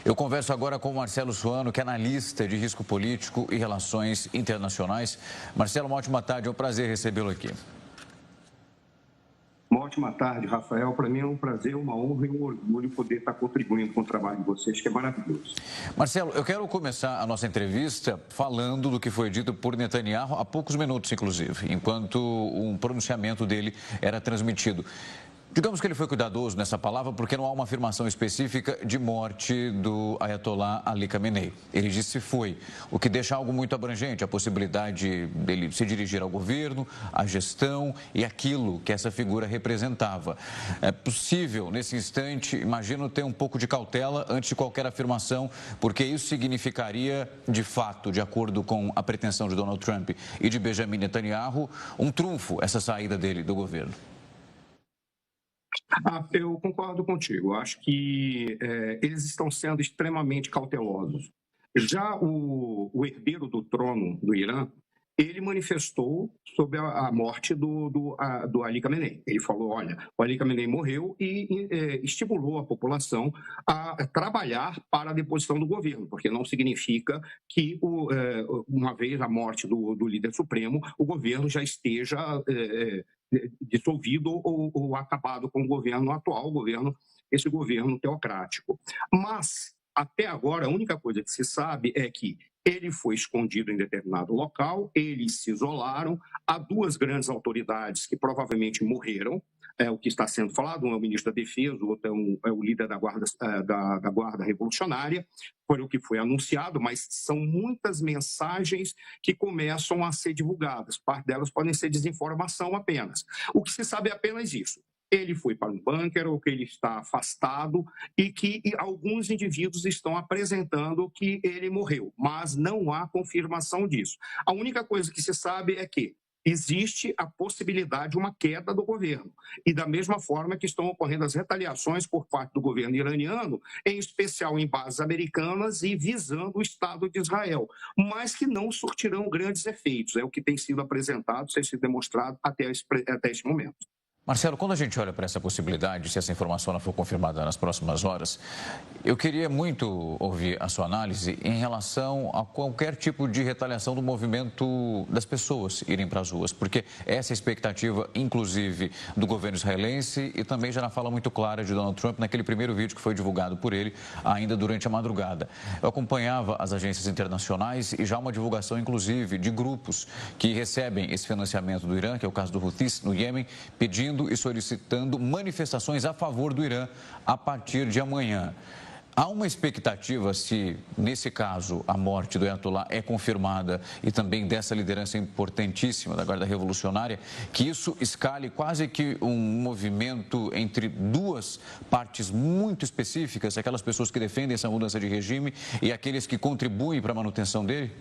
Eu converso agora com o Marcelo Suano, que é analista de risco político e relações internacionais. Marcelo, uma ótima tarde, é um prazer recebê-lo aqui. Uma ótima tarde, Rafael. Para mim é um prazer, uma honra e um orgulho poder estar contribuindo com o trabalho de vocês, que é maravilhoso. Marcelo, eu quero começar a nossa entrevista falando do que foi dito por Netanyahu há poucos minutos, inclusive, enquanto um pronunciamento dele era transmitido. Digamos que ele foi cuidadoso nessa palavra porque não há uma afirmação específica de morte do Ayatollah Ali Khamenei. Ele disse foi, o que deixa algo muito abrangente, a possibilidade dele se dirigir ao governo, à gestão e aquilo que essa figura representava. É possível, nesse instante, imagino ter um pouco de cautela antes de qualquer afirmação, porque isso significaria, de fato, de acordo com a pretensão de Donald Trump e de Benjamin Netanyahu, um trunfo essa saída dele do governo. Eu concordo contigo. Acho que eles estão sendo extremamente cautelosos. Já o herdeiro do trono do Irã, ele manifestou sobre a morte do Ali Khamenei. Ele falou, olha, o Ali Khamenei morreu e estimulou a população a trabalhar para a deposição do governo, porque não significa que, uma vez a morte do líder supremo, o governo já esteja dissolvido ou acabado com o governo atual, esse governo teocrático. Mas, até agora, a única coisa que se sabe é que ele foi escondido em determinado local, eles se isolaram, há duas grandes autoridades que provavelmente morreram, o que está sendo falado, um é o ministro da Defesa, o outro é o líder da Guarda Revolucionária, foi o que foi anunciado, mas são muitas mensagens que começam a ser divulgadas, parte delas podem ser desinformação apenas. O que se sabe é apenas isso. Ele foi para um bunker ou que ele está afastado e que alguns indivíduos estão apresentando que ele morreu, mas não há confirmação disso. A única coisa que se sabe é que existe a possibilidade de uma queda do governo. E da mesma forma que estão ocorrendo as retaliações por parte do governo iraniano, em especial em bases americanas e visando o Estado de Israel, mas que não surtirão grandes efeitos. É o que tem sido apresentado, tem sido demonstrado até este momento. Marcelo, quando a gente olha para essa possibilidade, se essa informação não for confirmada nas próximas horas, eu queria muito ouvir a sua análise em relação a qualquer tipo de retaliação do movimento das pessoas irem para as ruas, porque essa é a expectativa, inclusive, do governo israelense e também já na fala muito clara de Donald Trump naquele primeiro vídeo que foi divulgado por ele ainda durante a madrugada. Eu acompanhava as agências internacionais e já uma divulgação, inclusive, de grupos que recebem esse financiamento do Irã, que é o caso do Houthis no Iêmen, pedindo e solicitando manifestações a favor do Irã a partir de amanhã. Há uma expectativa, se nesse caso a morte do Ayatollah é confirmada e também dessa liderança importantíssima da Guarda Revolucionária, que isso escale quase que um movimento entre duas partes muito específicas, aquelas pessoas que defendem essa mudança de regime e aqueles que contribuem para a manutenção dele?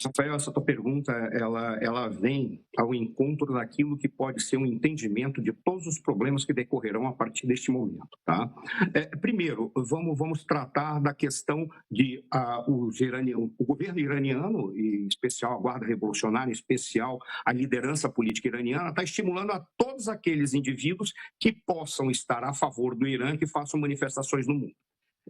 Rafael, essa tua pergunta, ela vem ao encontro daquilo que pode ser um entendimento de todos os problemas que decorrerão a partir deste momento, tá? Primeiro, vamos tratar da questão de o governo iraniano, em especial a Guarda Revolucionária, em especial a liderança política iraniana, está estimulando a todos aqueles indivíduos que possam estar a favor do Irã, que façam manifestações no mundo.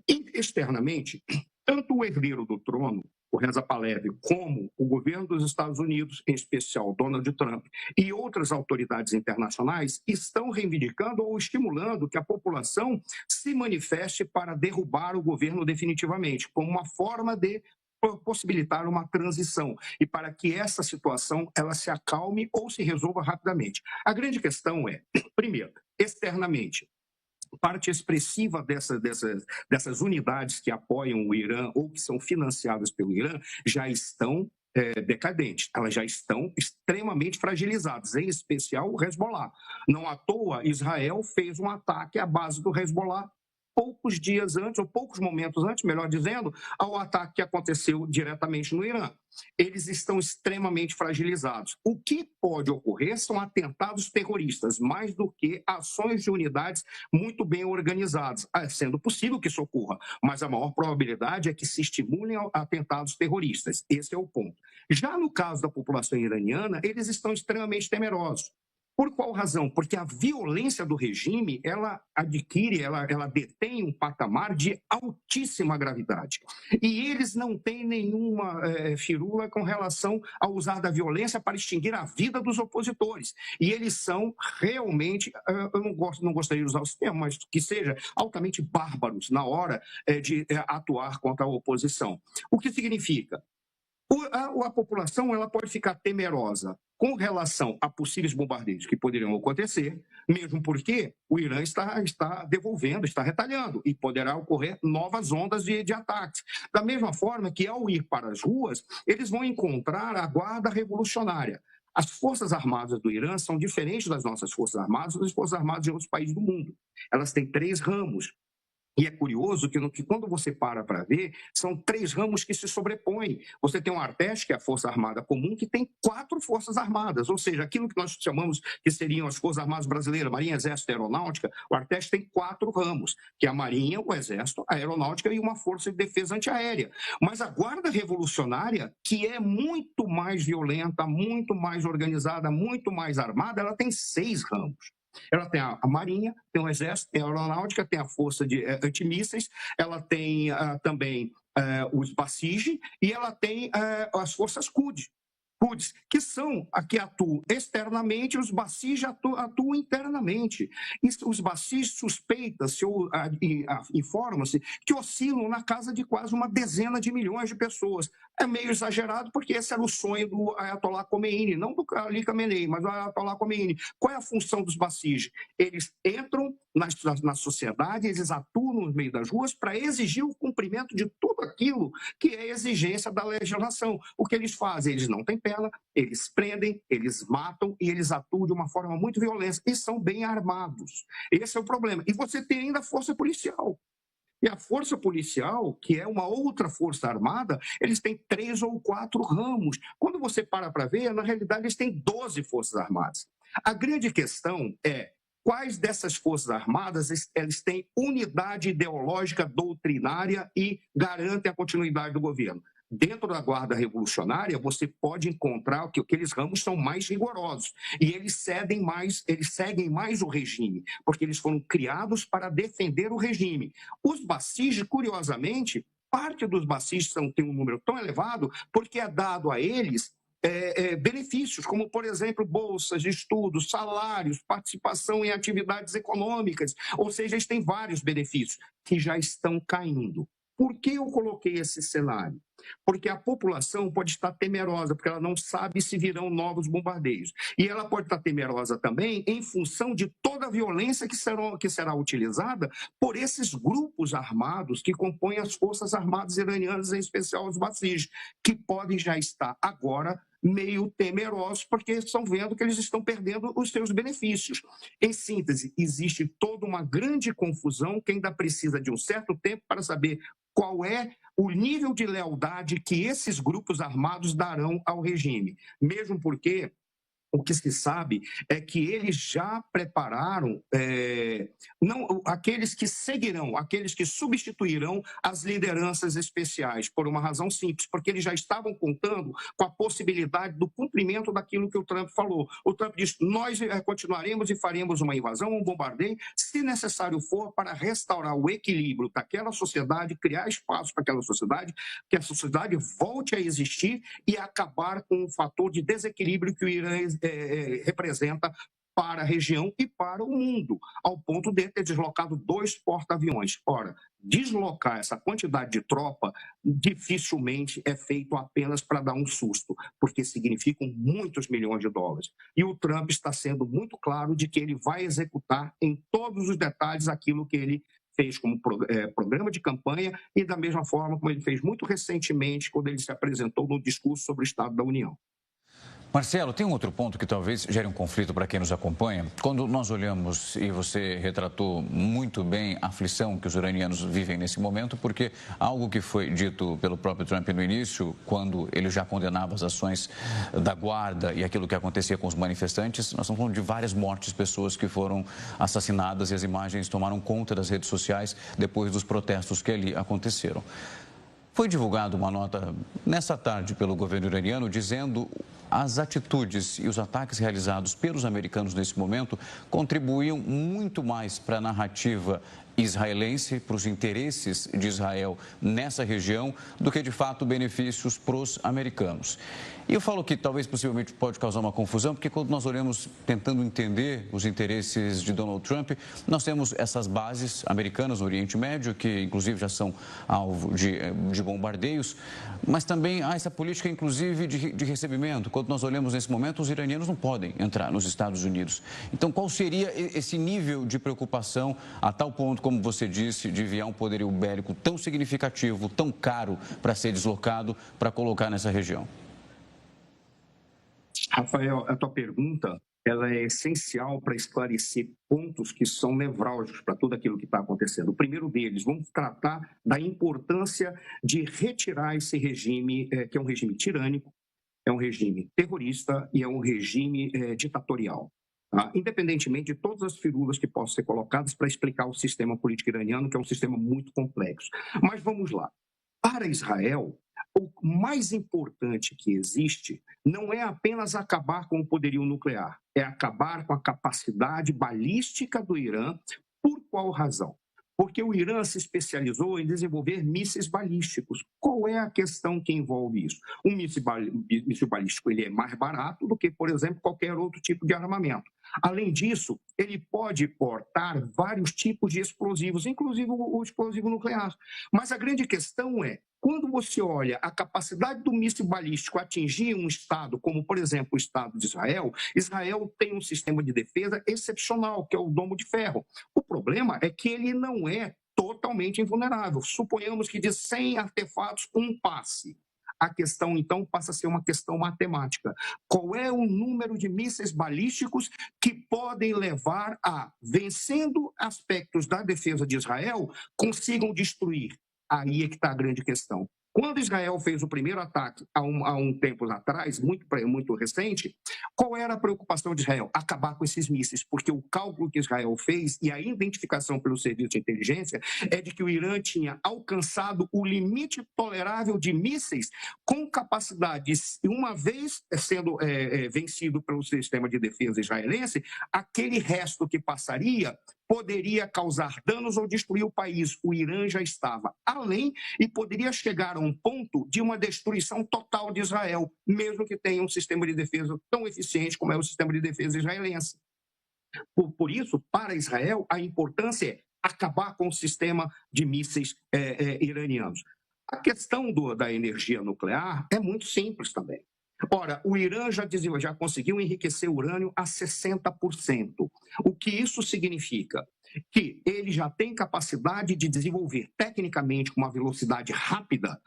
E, externamente, tanto o herdeiro do trono, o Reza Pahlavi, como o governo dos Estados Unidos, em especial Donald Trump, e outras autoridades internacionais estão reivindicando ou estimulando que a população se manifeste para derrubar o governo definitivamente, como uma forma de possibilitar uma transição e para que essa situação ela se acalme ou se resolva rapidamente. A grande questão é, primeiro, externamente, parte expressiva dessas unidades que apoiam o Irã ou que são financiadas pelo Irã já estão decadentes, elas já estão extremamente fragilizadas, em especial o Hezbollah. Não à toa, Israel fez um ataque à base do Hezbollah poucos dias antes, ou poucos momentos antes, melhor dizendo, ao ataque que aconteceu diretamente no Irã. Eles estão extremamente fragilizados. O que pode ocorrer são atentados terroristas, mais do que ações de unidades muito bem organizadas, sendo possível que isso ocorra, mas a maior probabilidade é que se estimulem atentados terroristas. Esse é o ponto. Já no caso da população iraniana, eles estão extremamente temerosos. Por qual razão? Porque a violência do regime, ela adquire, ela detém um patamar de altíssima gravidade. E eles não têm nenhuma firula com relação a usar da violência para extinguir a vida dos opositores. E eles são realmente, eu não gostaria de usar o termo, mas que seja altamente bárbaros na hora de atuar contra a oposição. O que significa? A população ela pode ficar temerosa com relação a possíveis bombardeios que poderiam acontecer, mesmo porque o Irã está devolvendo, está retalhando, e poderá ocorrer novas ondas de ataques. Da mesma forma que, ao ir para as ruas, eles vão encontrar a guarda revolucionária. As Forças Armadas do Irã são diferentes das nossas Forças Armadas e das Forças Armadas de outros países do mundo. Elas têm 3 ramos. E é curioso que quando você para ver, são 3 ramos que se sobrepõem. Você tem o Artesh, que é a Força Armada Comum, que tem 4 Forças Armadas, ou seja, aquilo que nós chamamos que seriam as Forças Armadas Brasileiras, Marinha, Exército e Aeronáutica, o Artesh tem 4 ramos, que é a Marinha, o Exército, a Aeronáutica e uma Força de Defesa Antiaérea. Mas a Guarda Revolucionária, que é muito mais violenta, muito mais organizada, muito mais armada, ela tem 6 ramos. Ela tem a Marinha, tem o Exército, tem a Aeronáutica, tem a Força de Antimísseis, ela tem também os Basij e ela tem as Forças Quds, que são a que atuam externamente, os Basij atuam internamente. E os Basij suspeitam-se ou informam-se que oscilam na casa de quase uma dezena de milhões de pessoas. É meio exagerado, porque esse era o sonho do Ayatollah Khomeini, não do Ali Khamenei, mas do Ayatollah Khomeini. Qual é a função dos Basij? Eles entram na sociedade, eles atuam no meio das ruas para exigir o cumprimento de tudo aquilo que é exigência da legislação. O que eles fazem? Eles não têm pena, eles prendem, eles matam e eles atuam de uma forma muito violenta e são bem armados. Esse é o problema. E você tem ainda a força policial. E a força policial, que é uma outra força armada, eles têm 3 ou 4 ramos. Quando você para ver, na realidade eles têm 12 forças armadas. A grande questão é quais dessas forças armadas eles têm unidade ideológica doutrinária e garantem a continuidade do governo. Dentro da Guarda Revolucionária, você pode encontrar que aqueles ramos são mais rigorosos e eles seguem mais o regime, porque eles foram criados para defender o regime. Os Basij, curiosamente, parte dos Basij tem um número tão elevado porque é dado a eles benefícios, como, por exemplo, bolsas de estudo, salários, participação em atividades econômicas, ou seja, eles têm vários benefícios que já estão caindo. Por que eu coloquei esse cenário? Porque a população pode estar temerosa, porque ela não sabe se virão novos bombardeios. E ela pode estar temerosa também em função de toda a violência que será utilizada por esses grupos armados que compõem as Forças Armadas iranianas, em especial os Basij, que podem já estar agora meio temerosos, porque estão vendo que eles estão perdendo os seus benefícios. Em síntese, existe toda uma grande confusão que ainda precisa de um certo tempo para saber qual é o nível de lealdade que esses grupos armados darão ao regime. Mesmo porque o que se sabe é que eles já prepararam aqueles que seguirão, aqueles que substituirão as lideranças especiais, por uma razão simples, porque eles já estavam contando com a possibilidade do cumprimento daquilo que o Trump falou. O Trump disse, nós continuaremos e faremos uma invasão, um bombardeio, se necessário for, para restaurar o equilíbrio daquela sociedade, criar espaço para aquela sociedade, que a sociedade volte a existir e acabar com o fator de desequilíbrio que o Irã representa para a região e para o mundo, ao ponto de ter deslocado 2 porta-aviões. Ora, deslocar essa quantidade de tropa dificilmente é feito apenas para dar um susto, porque significam muitos milhões de dólares. E o Trump está sendo muito claro de que ele vai executar em todos os detalhes aquilo que ele fez como programa de campanha e da mesma forma como ele fez muito recentemente quando ele se apresentou no discurso sobre o Estado da União. Marcelo, tem um outro ponto que talvez gere um conflito para quem nos acompanha. Quando nós olhamos, e você retratou muito bem a aflição que os iranianos vivem nesse momento, porque algo que foi dito pelo próprio Trump no início, quando ele já condenava as ações da guarda e aquilo que acontecia com os manifestantes, nós estamos falando de várias mortes, pessoas que foram assassinadas e as imagens tomaram conta das redes sociais depois dos protestos que ali aconteceram. Foi divulgada uma nota nessa tarde pelo governo iraniano dizendo as atitudes e os ataques realizados pelos americanos nesse momento contribuíam muito mais para a narrativa israelense, para os interesses de Israel nessa região, do que de fato benefícios para os americanos. E eu falo que talvez possivelmente pode causar uma confusão, porque quando nós olhamos tentando entender os interesses de Donald Trump, nós temos essas bases americanas no Oriente Médio, que inclusive já são alvo de bombardeios, mas também há essa política inclusive de recebimento. Quando nós olhamos nesse momento, os iranianos não podem entrar nos Estados Unidos. Então, qual seria esse nível de preocupação a tal ponto, como você disse, de enviar um poderio bélico tão significativo, tão caro para ser deslocado, para colocar nessa região? Rafael, a tua pergunta ela é essencial para esclarecer pontos que são nevrálgicos para tudo aquilo que está acontecendo. O primeiro deles, vamos tratar da importância de retirar esse regime, que é um regime tirânico, é um regime terrorista e é um regime ditatorial. Tá? Independentemente de todas as firulas que possam ser colocadas para explicar o sistema político iraniano, que é um sistema muito complexo. Mas vamos lá. Para Israel, o mais importante que existe não é apenas acabar com o poderio nuclear, é acabar com a capacidade balística do Irã. Por qual razão? Porque o Irã se especializou em desenvolver mísseis balísticos. Qual é a questão que envolve isso? Um míssil balístico ele é mais barato do que, por exemplo, qualquer outro tipo de armamento. Além disso, ele pode portar vários tipos de explosivos, inclusive o explosivo nuclear. Mas a grande questão é, quando você olha a capacidade do míssil balístico atingir um estado, como, por exemplo, o Estado de Israel, Israel tem um sistema de defesa excepcional, que é o Domo de Ferro. O problema é que ele não é totalmente invulnerável. Suponhamos que de 100 artefatos, um passe. A questão, então, passa a ser uma questão matemática. Qual é o número de mísseis balísticos que podem levar a, vencendo aspectos da defesa de Israel, consigam destruir? Aí é que está a grande questão. Quando Israel fez o primeiro ataque há um tempo atrás, muito recente, qual era a preocupação de Israel? Acabar com esses mísseis, porque o cálculo que Israel fez e a identificação pelo serviço de inteligência é de que o Irã tinha alcançado o limite tolerável de mísseis com capacidade, uma vez sendo vencido pelo sistema de defesa israelense, aquele resto que passaria poderia causar danos ou destruir o país. O Irã já estava além e poderia chegar a um ponto de uma destruição total de Israel, mesmo que tenha um sistema de defesa tão eficiente como é o sistema de defesa israelense. Por isso, para Israel, a importância é acabar com o sistema de mísseis iranianos. A questão da energia nuclear é muito simples também. Ora, o Irã já conseguiu enriquecer urânio a 60%. O que isso significa? Que ele já tem capacidade de desenvolver tecnicamente, com uma velocidade rápida,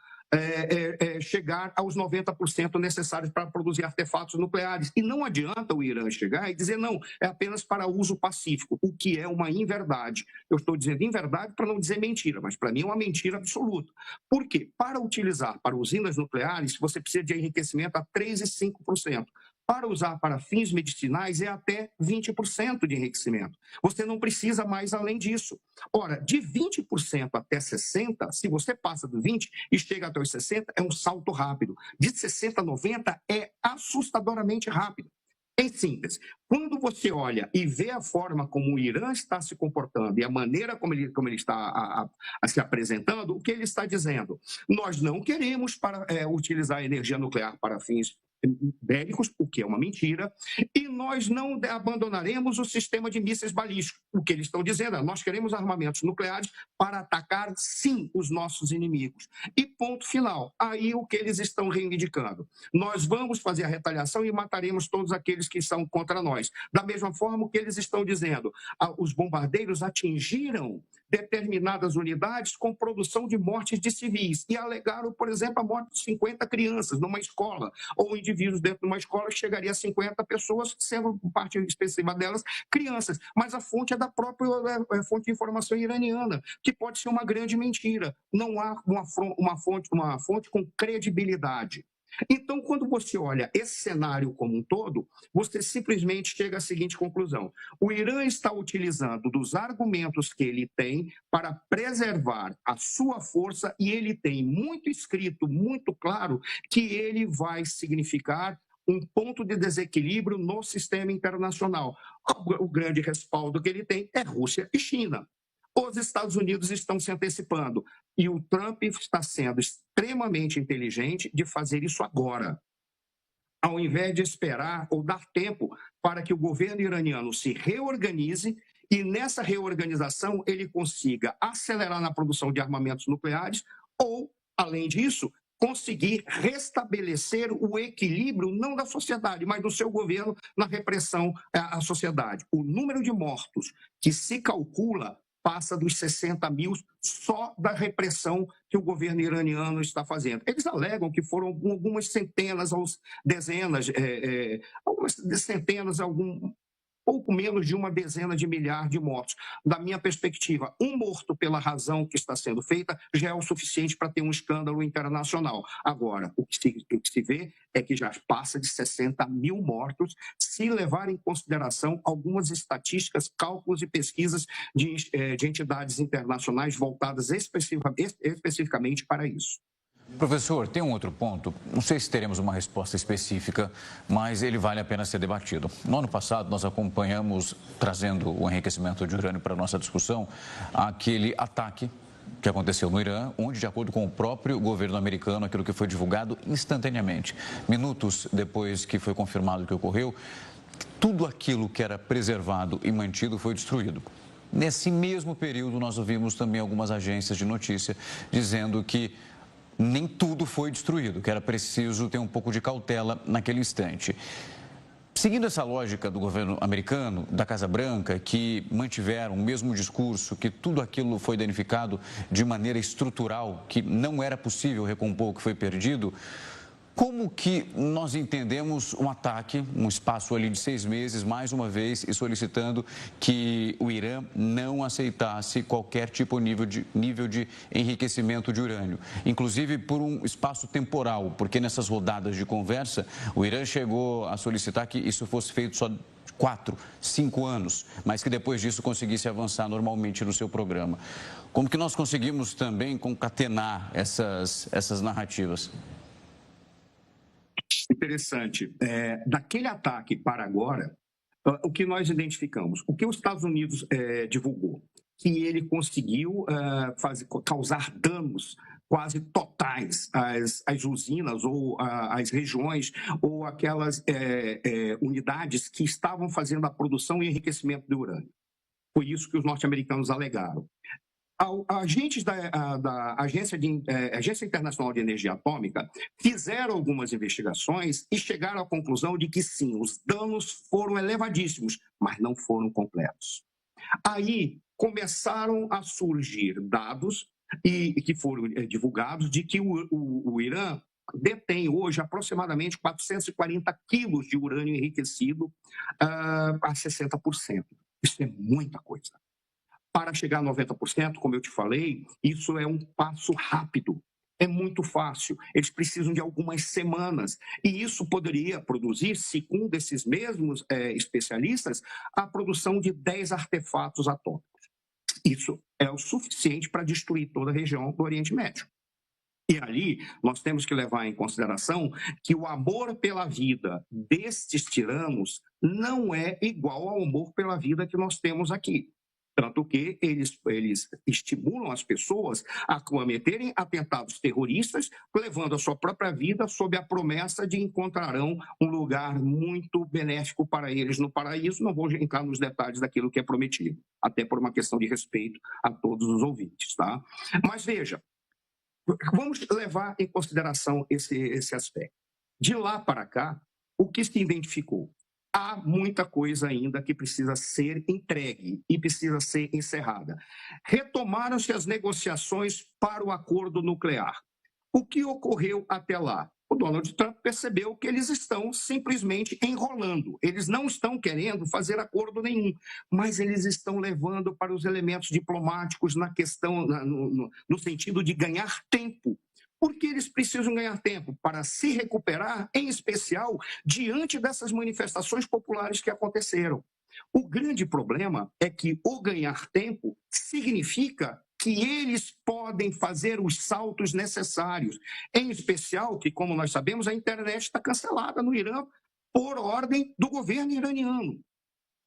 chegar aos 90% necessários para produzir artefatos nucleares. E não adianta o Irã chegar e dizer, não, é apenas para uso pacífico, o que é uma inverdade. Eu estou dizendo inverdade para não dizer mentira, mas para mim é uma mentira absoluta. Por quê? Para utilizar para usinas nucleares, você precisa de enriquecimento a 3% e 5%. Para usar para fins medicinais é até 20% de enriquecimento. Você não precisa mais além disso. Ora, de 20% até 60%, se você passa do 20% e chega até os 60%, é um salto rápido. De 60% a 90% é assustadoramente rápido. Em síntese, quando você olha e vê a forma como o Irã está se comportando e a maneira como ele está se apresentando, o que ele está dizendo? Nós não queremos utilizar a energia nuclear para fins bélicos, o que é uma mentira, e nós não abandonaremos o sistema de mísseis balísticos. O que eles estão dizendo é, nós queremos armamentos nucleares para atacar, sim, os nossos inimigos. E ponto final. Aí o que eles estão reivindicando. Nós vamos fazer a retaliação e mataremos todos aqueles que são contra nós. Da mesma forma que eles estão dizendo, os bombardeiros atingiram determinadas unidades com produção de mortes de civis e alegaram, por exemplo, a morte de 50 crianças numa escola, ou indivíduos dentro de uma escola que chegaria a 50 pessoas, sendo parte expressiva delas crianças. Mas a fonte é da própria fonte de informação iraniana, que pode ser uma grande mentira. Não há uma fonte com credibilidade. Então, quando você olha esse cenário como um todo, você simplesmente chega à seguinte conclusão. O Irã está utilizando dos argumentos que ele tem para preservar a sua força e ele tem muito escrito, muito claro, que ele vai significar um ponto de desequilíbrio no sistema internacional. O grande respaldo que ele tem é Rússia e China. Os Estados Unidos estão se antecipando e o Trump está sendo extremamente inteligente de fazer isso agora, ao invés de esperar ou dar tempo para que o governo iraniano se reorganize e nessa reorganização ele consiga acelerar na produção de armamentos nucleares ou, além disso, conseguir restabelecer o equilíbrio não da sociedade, mas do seu governo na repressão à sociedade. O número de mortos que se calcula passa dos 60 mil só da repressão que o governo iraniano está fazendo. Eles alegam que foram algumas centenas, dezenas, algumas centenas, pouco menos de uma dezena de milhares de mortos. Da minha perspectiva, um morto pela razão que está sendo feita já é o suficiente para ter um escândalo internacional. Agora, o que se vê é que já passa de 60 mil mortos, se levar em consideração algumas estatísticas, cálculos e pesquisas de entidades internacionais voltadas especificamente para isso. Professor, tem um outro ponto. Não sei se teremos uma resposta específica, mas ele vale a pena ser debatido. No ano passado, nós acompanhamos, trazendo o enriquecimento de urânio para a nossa discussão, aquele ataque que aconteceu no Irã, onde, de acordo com o próprio governo americano, aquilo que foi divulgado instantaneamente, minutos depois que foi confirmado o que ocorreu, tudo aquilo que era preservado e mantido foi destruído. Nesse mesmo período, nós ouvimos também algumas agências de notícia dizendo que nem tudo foi destruído, que era preciso ter um pouco de cautela naquele instante. Seguindo essa lógica do governo americano, da Casa Branca, que mantiveram o mesmo discurso, que tudo aquilo foi danificado de maneira estrutural, que não era possível recompor o que foi perdido, como que nós entendemos um ataque, um espaço ali de 6 meses, mais uma vez, e solicitando que o Irã não aceitasse qualquer tipo de nível de enriquecimento de urânio, inclusive por um espaço temporal, porque nessas rodadas de conversa, o Irã chegou a solicitar que isso fosse feito só 4, 5 anos, mas que depois disso conseguisse avançar normalmente no seu programa. Como que nós conseguimos também concatenar essas narrativas? Interessante. Daquele ataque para agora, o que nós identificamos? O que os Estados Unidos divulgou? Que ele conseguiu causar danos quase totais às usinas ou às regiões ou aquelas unidades que estavam fazendo a produção e enriquecimento de urânio. Foi isso que os norte-americanos alegaram. Agentes da Agência Internacional de Energia Atômica fizeram algumas investigações e chegaram à conclusão de que sim, os danos foram elevadíssimos, mas não foram completos. Aí começaram a surgir dados que foram divulgados de que o Irã detém hoje aproximadamente 440 quilos de urânio enriquecido a 60%. Isso é muita coisa. Para chegar a 90%, como eu te falei, isso é um passo rápido, é muito fácil. Eles precisam de algumas semanas. E isso poderia produzir, segundo esses mesmos especialistas, a produção de 10 artefatos atômicos. Isso é o suficiente para destruir toda a região do Oriente Médio. E ali nós temos que levar em consideração que o amor pela vida destes tiranos não é igual ao amor pela vida que nós temos aqui. Tanto que eles estimulam as pessoas a cometerem atentados terroristas, levando a sua própria vida sob a promessa de encontrarão um lugar muito benéfico para eles no paraíso. Não vou entrar nos detalhes daquilo que é prometido, até por uma questão de respeito a todos os ouvintes, tá? Mas veja, vamos levar em consideração esse aspecto. De lá para cá, o que se identificou? Há muita coisa ainda que precisa ser entregue e precisa ser encerrada. Retomaram-se as negociações para o acordo nuclear. O que ocorreu até lá? O Donald Trump percebeu que eles estão simplesmente enrolando. Eles não estão querendo fazer acordo nenhum, mas eles estão levando para os elementos diplomáticos na questão, no sentido de ganhar tempo. Porque eles precisam ganhar tempo para se recuperar, em especial diante dessas manifestações populares que aconteceram. O grande problema é que o ganhar tempo significa que eles podem fazer os saltos necessários. Em especial que, como nós sabemos, a internet está cancelada no Irã por ordem do governo iraniano.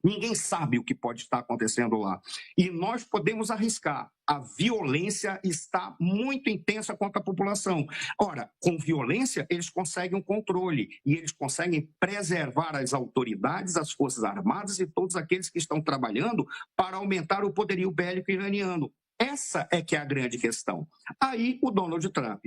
Ninguém sabe o que pode estar acontecendo lá. E nós podemos arriscar. A violência está muito intensa contra a população. Ora, com violência, eles conseguem um controle e eles conseguem preservar as autoridades, as Forças Armadas e todos aqueles que estão trabalhando para aumentar o poderio bélico iraniano. Essa é que é a grande questão. Aí o Donald Trump,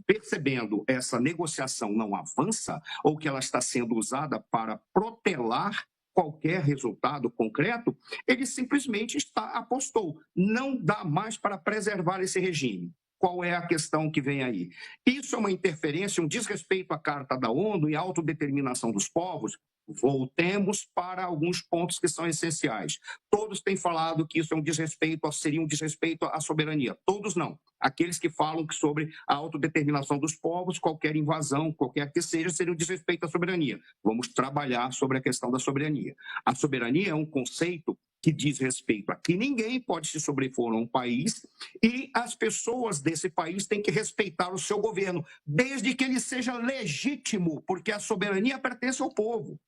percebendo essa negociação não avança, ou que ela está sendo usada para protelar qualquer resultado concreto, ele simplesmente apostou. Não dá mais para preservar esse regime. Qual é a questão que vem aí? Isso é uma interferência, um desrespeito à Carta da ONU e à autodeterminação dos povos? Voltemos para alguns pontos que são essenciais. Todos têm falado que isso é seria um desrespeito à soberania. Todos não. Aqueles que falam que sobre a autodeterminação dos povos, qualquer invasão, qualquer que seja, seria um desrespeito à soberania. Vamos trabalhar sobre a questão da soberania. A soberania é um conceito que diz respeito a que ninguém pode se sobrepor a um país e as pessoas desse país têm que respeitar o seu governo, desde que ele seja legítimo, porque a soberania pertence ao povo.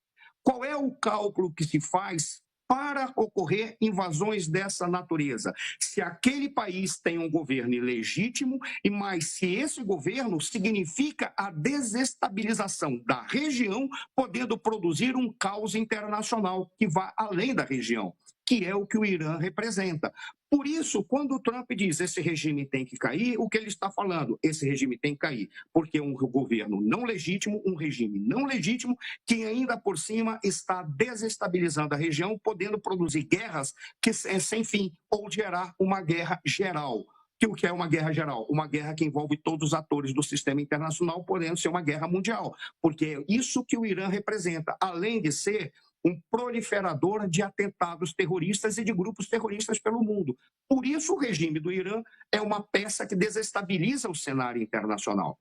Qual é o cálculo que se faz para ocorrer invasões dessa natureza? Se aquele país tem um governo ilegítimo, mas se esse governo significa a desestabilização da região, podendo produzir um caos internacional que vá além da região, que é o que o Irã representa. Por isso, quando o Trump diz esse regime tem que cair, o que ele está falando? Esse regime tem que cair, porque é um governo não legítimo, um regime não legítimo, que ainda por cima está desestabilizando a região, podendo produzir guerras que é sem fim, ou gerar uma guerra geral. O que é uma guerra geral? Uma guerra que envolve todos os atores do sistema internacional, podendo ser uma guerra mundial, porque é isso que o Irã representa, além de ser um proliferador de atentados terroristas e de grupos terroristas pelo mundo. Por isso, o regime do Irã é uma peça que desestabiliza o cenário internacional.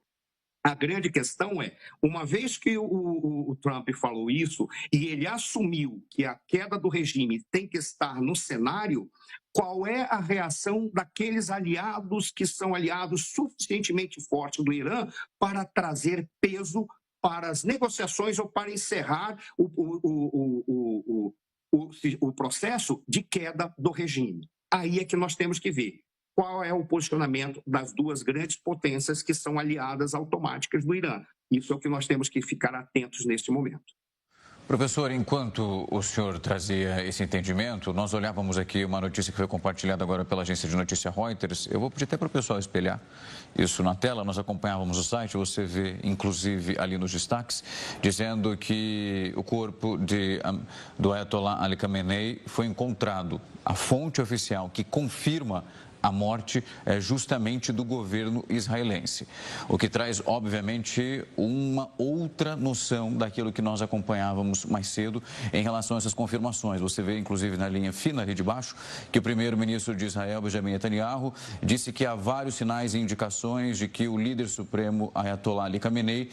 A grande questão é, uma vez que o Trump falou isso e ele assumiu que a queda do regime tem que estar no cenário, qual é a reação daqueles aliados que são aliados suficientemente fortes do Irã para trazer peso para as negociações ou para encerrar o processo de queda do regime? Aí é que nós temos que ver qual é o posicionamento das duas grandes potências que são aliadas automáticas do Irã. Isso é o que nós temos que ficar atentos neste momento. Professor, enquanto o senhor trazia esse entendimento, nós olhávamos aqui uma notícia que foi compartilhada agora pela agência de notícia Reuters. Eu vou pedir até para o pessoal espelhar isso na tela. Nós acompanhávamos o site, você vê, inclusive, ali nos destaques, dizendo que o corpo do Ayatollah Ali Khamenei foi encontrado. A fonte oficial que confirma a morte é justamente do governo israelense, o que traz, obviamente, uma outra noção daquilo que nós acompanhávamos mais cedo em relação a essas confirmações. Você vê, inclusive, na linha fina ali de baixo, que o primeiro-ministro de Israel, Benjamin Netanyahu, disse que há vários sinais e indicações de que o líder supremo, Ayatollah Ali Khamenei,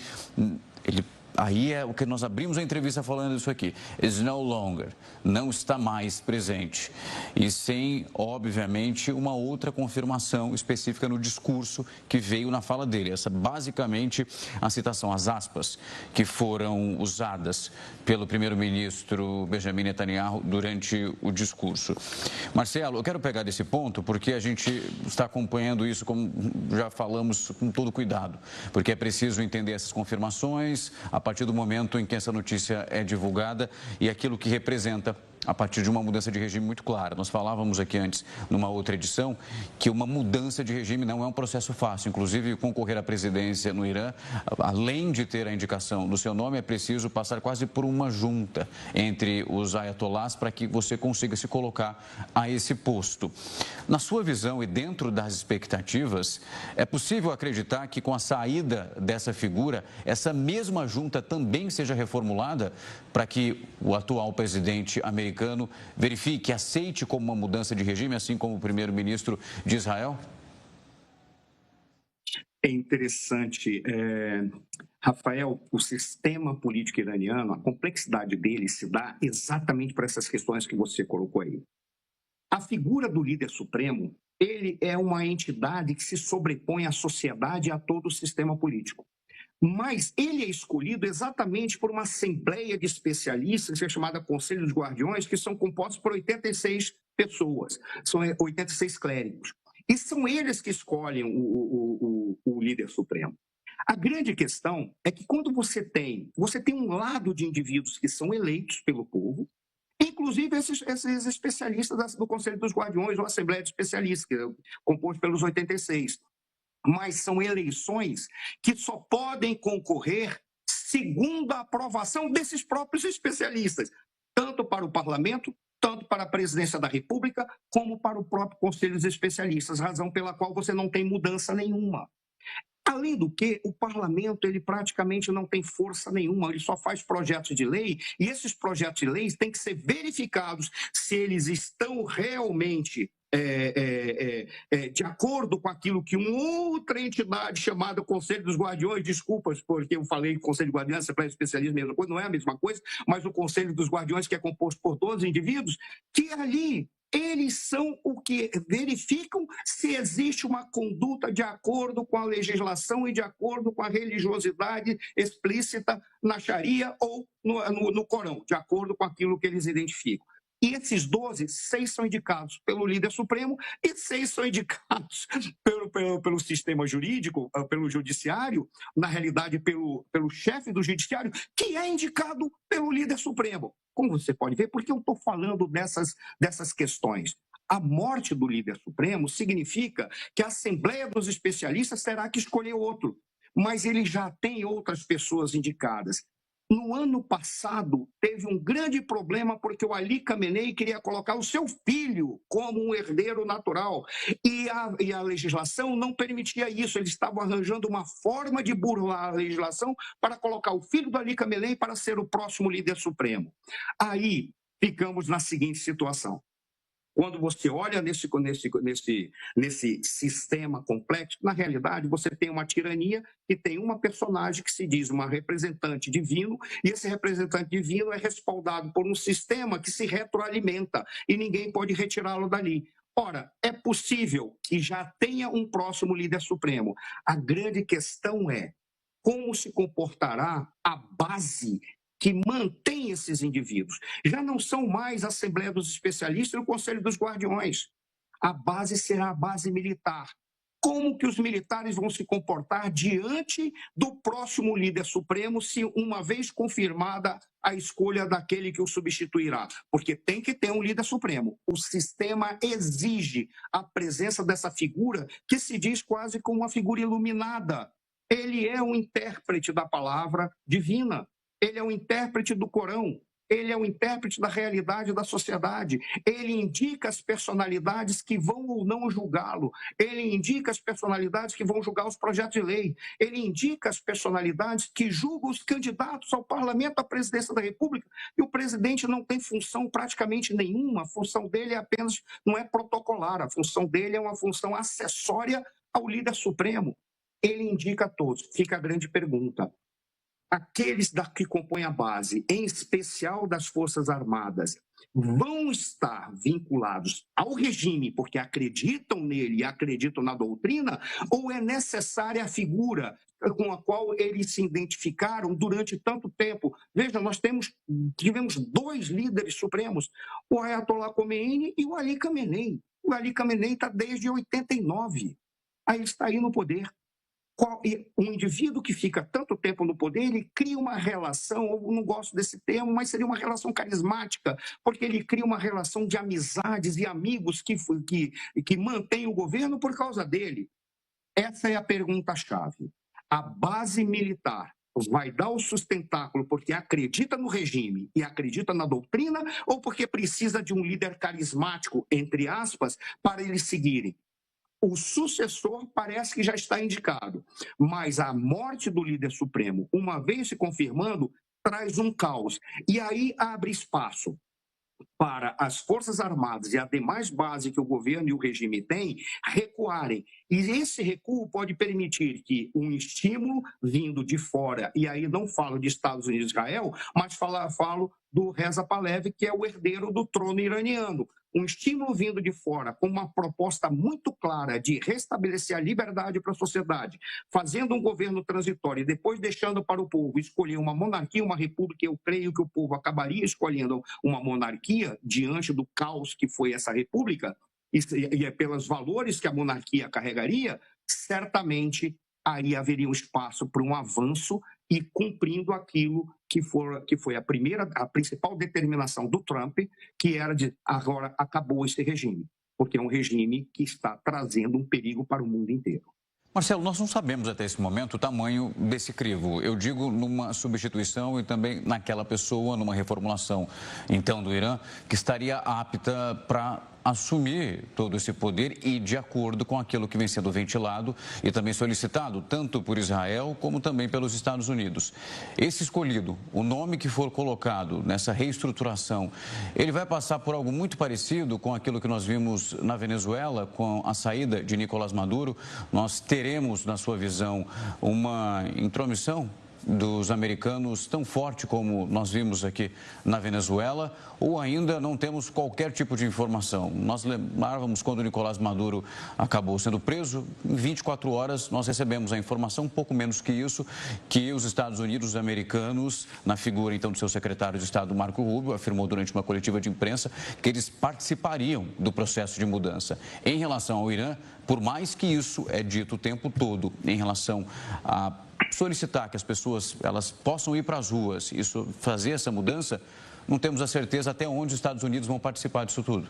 aí é o que nós abrimos a entrevista falando isso aqui. Is no longer. Não está mais presente. E sem, obviamente, uma outra confirmação específica no discurso que veio na fala dele. Essa, basicamente, a citação, as aspas que foram usadas pelo primeiro-ministro Benjamin Netanyahu durante o discurso. Marcelo, eu quero pegar desse ponto porque a gente está acompanhando isso, como já falamos, com todo cuidado. Porque é preciso entender essas confirmações, a partir do momento em que essa notícia é divulgada e aquilo que representa a partir de uma mudança de regime muito clara. Nós falávamos aqui antes, numa outra edição, que uma mudança de regime não é um processo fácil. Inclusive, concorrer à presidência no Irã, além de ter a indicação do seu nome, é preciso passar quase por uma junta entre os ayatollahs para que você consiga se colocar a esse posto. Na sua visão e dentro das expectativas, é possível acreditar que com a saída dessa figura, essa mesma junta também seja reformulada para que o atual presidente americano verifique, aceite como uma mudança de regime, assim como o primeiro-ministro de Israel? É interessante, Rafael, o sistema político iraniano, a complexidade dele se dá exatamente por essas questões que você colocou aí. A figura do líder supremo, ele é uma entidade que se sobrepõe à sociedade e a todo o sistema político. mas ele é escolhido exatamente por uma assembleia de especialistas, que é chamada Conselho dos Guardiões, que são compostos por 86 pessoas, são 86 clérigos. E são eles que escolhem o líder supremo. A grande questão é que quando você tem um lado de indivíduos que são eleitos pelo povo, inclusive esses especialistas do Conselho dos Guardiões, ou Assembleia de Especialistas, que é composto pelos 86, mas são eleições que só podem concorrer segundo a aprovação desses próprios especialistas, tanto para o parlamento, tanto para a presidência da República, como para o próprio Conselho dos Especialistas, razão pela qual você não tem mudança nenhuma. Além do que, o parlamento ele praticamente não tem força nenhuma, ele só faz projetos de lei, e esses projetos de lei têm que ser verificados se eles estão realmente de acordo com aquilo que uma outra entidade chamada Conselho dos Guardiões, desculpas porque eu falei Conselho de Guardiões, Assembleia de Especialistas, mesma coisa, não é a mesma coisa, mas o Conselho dos Guardiões, que é composto por 12 indivíduos, que ali eles são o que verificam se existe uma conduta de acordo com a legislação e de acordo com a religiosidade explícita na Sharia ou no Corão, de acordo com aquilo que eles identificam. E esses 12, 6 são indicados pelo líder supremo e 6 são indicados pelo sistema jurídico, pelo judiciário, na realidade pelo chefe do judiciário, que é indicado pelo líder supremo. Como você pode ver, por que eu estou falando dessas questões? A morte do líder supremo significa que a Assembleia dos Especialistas terá que escolher outro, mas ele já tem outras pessoas indicadas. No ano passado, teve um grande problema porque o Ali Khamenei queria colocar o seu filho como um herdeiro natural e a legislação não permitia isso. Eles estavam arranjando uma forma de burlar a legislação para colocar o filho do Ali Khamenei para ser o próximo líder supremo. Aí ficamos na seguinte situação. Quando você olha nesse sistema complexo, na realidade você tem uma tirania que tem uma personagem que se diz uma representante divino, e esse representante divino é respaldado por um sistema que se retroalimenta e ninguém pode retirá-lo dali. Ora, é possível que já tenha um próximo líder supremo. A grande questão é como se comportará a base que mantém esses indivíduos. Já não são mais a Assembleia dos Especialistas e o Conselho dos Guardiões. A base será a base militar. Como que os militares vão se comportar diante do próximo líder supremo, se uma vez confirmada a escolha daquele que o substituirá? Porque tem que ter um líder supremo. O sistema exige a presença dessa figura que se diz quase como uma figura iluminada. Ele é um intérprete da palavra divina. Ele é o intérprete do Corão, ele é o intérprete da realidade da sociedade, ele indica as personalidades que vão ou não julgá-lo, ele indica as personalidades que vão julgar os projetos de lei, ele indica as personalidades que julgam os candidatos ao parlamento, à presidência da República, e o presidente não tem função praticamente nenhuma, a função dele é apenas, não é protocolar, a função dele é uma função acessória ao líder supremo. Ele indica a todos. Fica a grande pergunta. Aqueles que compõem a base, em especial das Forças Armadas, vão estar vinculados ao regime porque acreditam nele e acreditam na doutrina, ou é necessária a figura com a qual eles se identificaram durante tanto tempo? Veja, nós tivemos 2 líderes supremos, o Ayatollah Khomeini e o Ali Khamenei. O Ali Khamenei está desde 89, aí está aí no poder. Um indivíduo que fica tanto tempo no poder, ele cria uma relação, eu não gosto desse termo, mas seria uma relação carismática, porque ele cria uma relação de amizades e amigos que mantém o governo por causa dele. Essa é a pergunta-chave. A base militar vai dar o sustentáculo porque acredita no regime e acredita na doutrina, ou porque precisa de um líder carismático, entre aspas, para eles seguirem? O sucessor parece que já está indicado, mas a morte do líder supremo, uma vez se confirmando, traz um caos. E aí abre espaço para as Forças Armadas e a demais base que o governo e o regime têm recuarem. E esse recuo pode permitir que um estímulo vindo de fora, e aí não falo de Estados Unidos e Israel, mas falo do Reza Pahlavi, que é o herdeiro do trono iraniano. Um estímulo vindo de fora, com uma proposta muito clara de restabelecer a liberdade para a sociedade, fazendo um governo transitório e depois deixando para o povo escolher uma monarquia, uma república. Eu creio que o povo acabaria escolhendo uma monarquia diante do caos que foi essa república, e é pelos valores que a monarquia carregaria, certamente aí haveria um espaço para um avanço e cumprindo aquilo que foi a principal determinação do Trump, que era de agora acabou esse regime, porque é um regime que está trazendo um perigo para o mundo inteiro. Marcelo, nós não sabemos até esse momento o tamanho desse crivo. Eu digo numa substituição e também naquela pessoa, numa reformulação, então, do Irã, que estaria apta para assumir todo esse poder e de acordo com aquilo que vem sendo ventilado e também solicitado, tanto por Israel como também pelos Estados Unidos. Esse escolhido, o nome que for colocado nessa reestruturação, ele vai passar por algo muito parecido com aquilo que nós vimos na Venezuela, com a saída de Nicolás Maduro. Nós teremos, na sua visão, uma intromissão dos americanos tão forte como nós vimos aqui na Venezuela, ou ainda não temos qualquer tipo de informação? Nós lembrávamos quando o Nicolás Maduro acabou sendo preso, em 24 horas nós recebemos a informação, um pouco menos que isso, que os Estados Unidos, os americanos, na figura então do seu secretário de Estado, Marco Rubio, afirmou durante uma coletiva de imprensa que eles participariam do processo de mudança. Em relação ao Irã, por mais que isso é dito o tempo todo em relação a solicitar que as pessoas elas possam ir para as ruas, fazer essa mudança, não temos a certeza até onde os Estados Unidos vão participar disso tudo.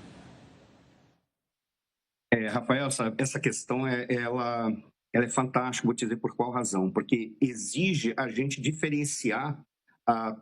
Rafael, essa questão ela é fantástica, vou te dizer por qual razão, porque exige a gente diferenciar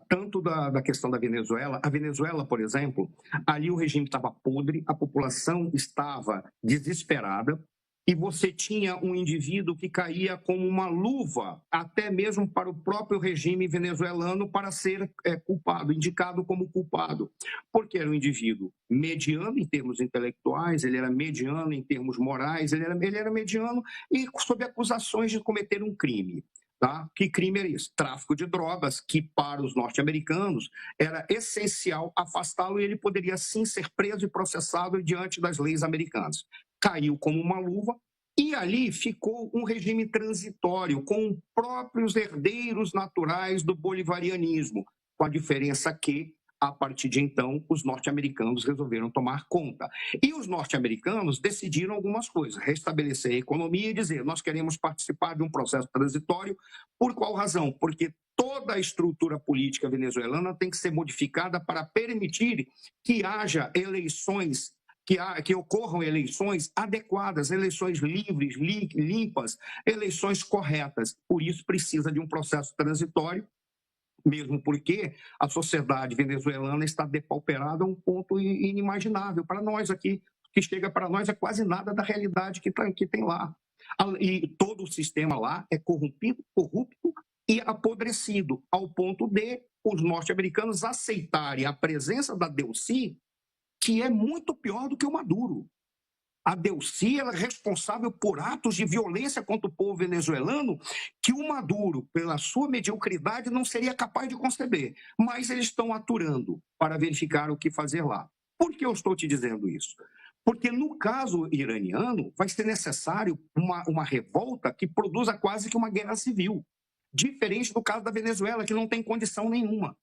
tanto da questão da Venezuela. A Venezuela, por exemplo, ali o regime estava podre, a população estava desesperada, e você tinha um indivíduo que caía como uma luva, até mesmo para o próprio regime venezuelano, para ser culpado, indicado como culpado, porque era um indivíduo mediano em termos intelectuais, ele era mediano em termos morais, ele era mediano e sob acusações de cometer um crime. Tá? Que crime era isso? Tráfico de drogas, que para os norte-americanos era essencial afastá-lo e ele poderia sim ser preso e processado diante das leis americanas. Caiu como uma luva e ali ficou um regime transitório com próprios herdeiros naturais do bolivarianismo, com a diferença que, a partir de então, os norte-americanos resolveram tomar conta. E os norte-americanos decidiram algumas coisas, restabelecer a economia e dizer, nós queremos participar de um processo transitório. Por qual razão? Porque toda a estrutura política venezuelana tem que ser modificada para permitir que haja eleições, que ocorram eleições adequadas, eleições livres, limpas, eleições corretas. Por isso precisa de um processo transitório, mesmo porque a sociedade venezuelana está depauperada a um ponto inimaginável. Para nós aqui, o que chega para nós é quase nada da realidade que tem lá. E todo o sistema lá é corrupto e apodrecido, ao ponto de os norte-americanos aceitarem a presença da Delcy, que é muito pior do que o Maduro. A Delcy é responsável por atos de violência contra o povo venezuelano que o Maduro, pela sua mediocridade, não seria capaz de conceber. Mas eles estão aturando para verificar o que fazer lá. Por que eu estou te dizendo isso? Porque no caso iraniano vai ser necessário uma revolta que produza quase que uma guerra civil. Diferente do caso da Venezuela, que não tem condição nenhuma.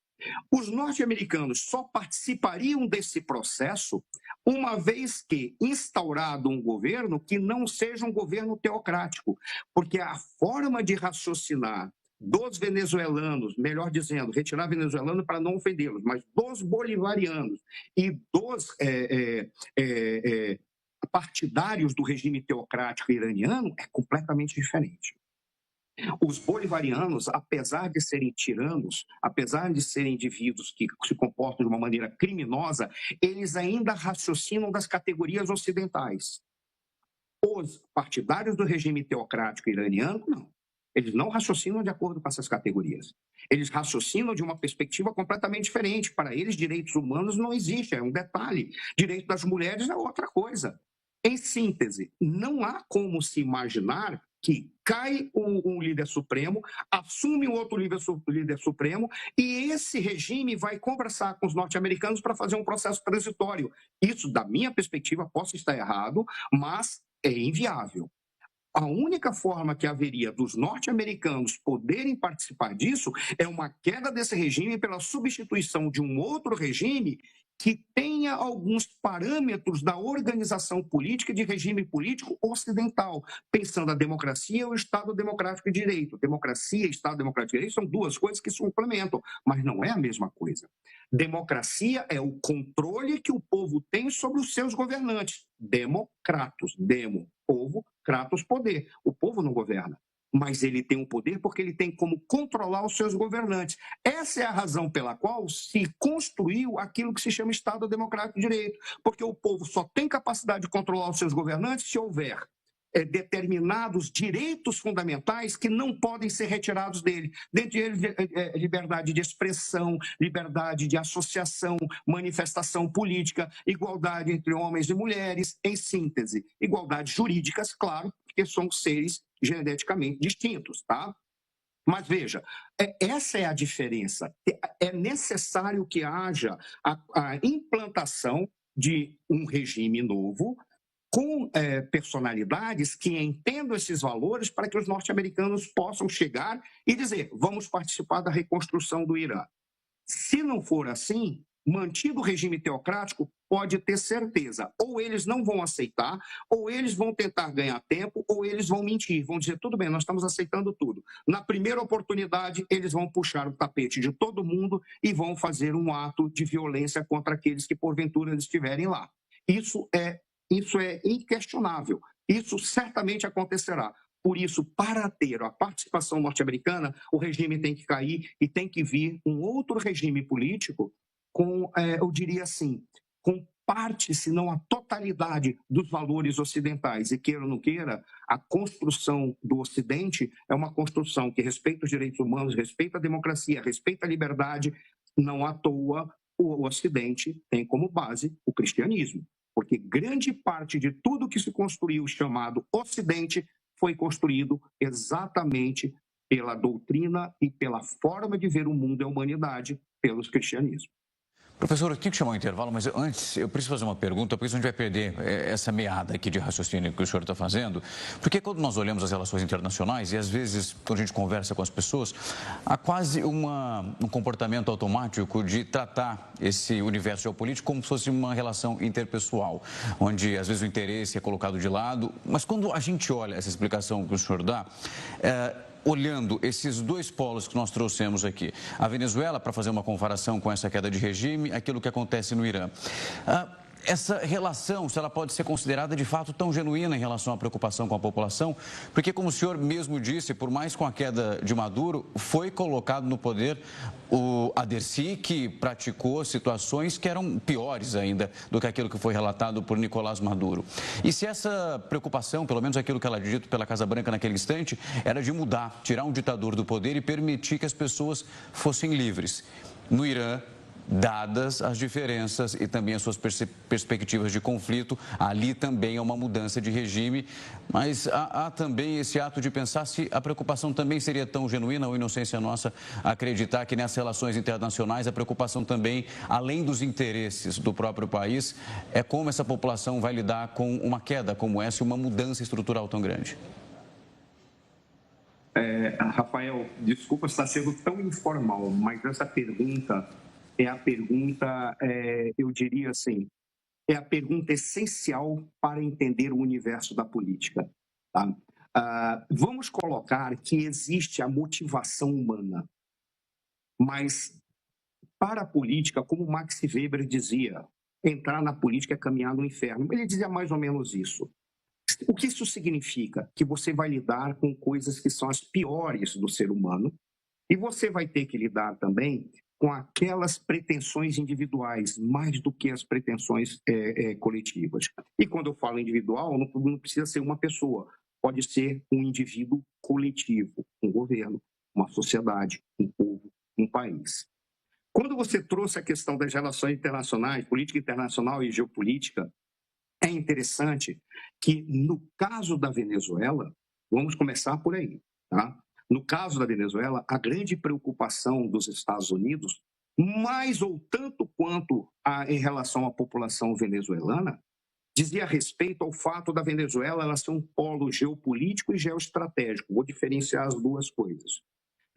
Os norte-americanos só participariam desse processo uma vez que instaurado um governo que não seja um governo teocrático, porque a forma de raciocinar dos venezuelanos, melhor dizendo, retirar venezuelano para não ofendê-los, mas dos bolivarianos e dos partidários do regime teocrático iraniano é completamente diferente. Os bolivarianos, apesar de serem tiranos, apesar de serem indivíduos que se comportam de uma maneira criminosa, eles ainda raciocinam das categorias ocidentais. Os partidários do regime teocrático iraniano, não. Eles não raciocinam de acordo com essas categorias. Eles raciocinam de uma perspectiva completamente diferente. Para eles, direitos humanos não existem, é um detalhe. Direito das mulheres é outra coisa. Em síntese, não há como se imaginar que cai um líder supremo, assume um outro líder supremo, e esse regime vai conversar com os norte-americanos para fazer um processo transitório. Isso, da minha perspectiva, posso estar errado, mas é inviável. A única forma que haveria dos norte-americanos poderem participar disso é uma queda desse regime pela substituição de um outro regime que tenha alguns parâmetros da organização política de regime político ocidental, pensando a democracia e o Estado Democrático de Direito. Democracia e Estado Democrático de Direito são duas coisas que se complementam, mas não é a mesma coisa. Democracia é o controle que o povo tem sobre os seus governantes. Democratos, povo, kratos, poder. O povo não governa, mas ele tem o poder porque ele tem como controlar os seus governantes. Essa é a razão pela qual se construiu aquilo que se chama Estado Democrático de Direito, porque o povo só tem capacidade de controlar os seus governantes se houver determinados direitos fundamentais que não podem ser retirados dele. Dentre eles, liberdade de expressão, liberdade de associação, manifestação política, igualdade entre homens e mulheres, em síntese. Igualdades jurídicas, claro, porque são seres geneticamente distintos, tá? Mas veja, essa é a diferença. É necessário que haja a implantação de um regime novo, com personalidades que entendam esses valores para que os norte-americanos possam chegar e dizer, vamos participar da reconstrução do Irã. Se não for assim, mantido o regime teocrático, pode ter certeza, ou eles não vão aceitar, ou eles vão tentar ganhar tempo, ou eles vão mentir, vão dizer, tudo bem, nós estamos aceitando tudo. Na primeira oportunidade, eles vão puxar o tapete de todo mundo e vão fazer um ato de violência contra aqueles que porventura estiverem lá. Isso é inquestionável. Isso certamente acontecerá. Por isso, para ter a participação norte-americana, o regime tem que cair e tem que vir um outro regime político com, eu diria assim, com parte, se não a totalidade dos valores ocidentais. E queira ou não queira, a construção do Ocidente é uma construção que respeita os direitos humanos, respeita a democracia, respeita a liberdade. Não à toa, o Ocidente tem como base o cristianismo. Porque grande parte de tudo que se construiu chamado Ocidente foi construído exatamente pela doutrina e pela forma de ver o mundo e a humanidade pelos cristianismos. Professor, eu tenho que chamar um intervalo, mas antes eu preciso fazer uma pergunta, porque senão a gente vai perder essa meada aqui de raciocínio que o senhor está fazendo. Porque quando nós olhamos as relações internacionais, e às vezes quando a gente conversa com as pessoas, há quase um comportamento automático de tratar esse universo geopolítico como se fosse uma relação interpessoal, onde às vezes o interesse é colocado de lado. Mas quando a gente olha essa explicação que o senhor dá, olhando esses dois polos que nós trouxemos aqui, a Venezuela, para fazer uma comparação com essa queda de regime, aquilo que acontece no Irã. Essa relação, se ela pode ser considerada de fato tão genuína em relação à preocupação com a população, porque como o senhor mesmo disse, por mais com a queda de Maduro, foi colocado no poder o Aderci, que praticou situações que eram piores ainda do que aquilo que foi relatado por Nicolás Maduro. E se essa preocupação, pelo menos aquilo que ela dito pela Casa Branca naquele instante, era de mudar, tirar um ditador do poder e permitir que as pessoas fossem livres. No Irã, dadas as diferenças e também as suas perspectivas de conflito, ali também é uma mudança de regime, mas há também esse ato de pensar se a preocupação também seria tão genuína ou inocência nossa acreditar que nessas relações internacionais a preocupação também, além dos interesses do próprio país, é como essa população vai lidar com uma queda como essa e uma mudança estrutural tão grande. Rafael, desculpa estar sendo tão informal, mas essa pergunta é a pergunta, eu diria assim, é a pergunta essencial para entender o universo da política. Tá? Vamos colocar que existe a motivação humana, mas para a política, como Max Weber dizia, entrar na política é caminhar no inferno. Ele dizia mais ou menos isso. O que isso significa? Que você vai lidar com coisas que são as piores do ser humano e você vai ter que lidar também com aquelas pretensões individuais, mais do que as pretensões coletivas. E quando eu falo individual, não precisa ser uma pessoa, pode ser um indivíduo coletivo, um governo, uma sociedade, um povo, um país. Quando você trouxe a questão das relações internacionais, política internacional e geopolítica, é interessante que, no caso da Venezuela, Vamos começar por aí, tá? No caso da Venezuela, a grande preocupação dos Estados Unidos, mais ou tanto quanto em relação à população venezuelana, dizia respeito ao fato da Venezuela ela ser um polo geopolítico e geoestratégico. Vou diferenciar as duas coisas.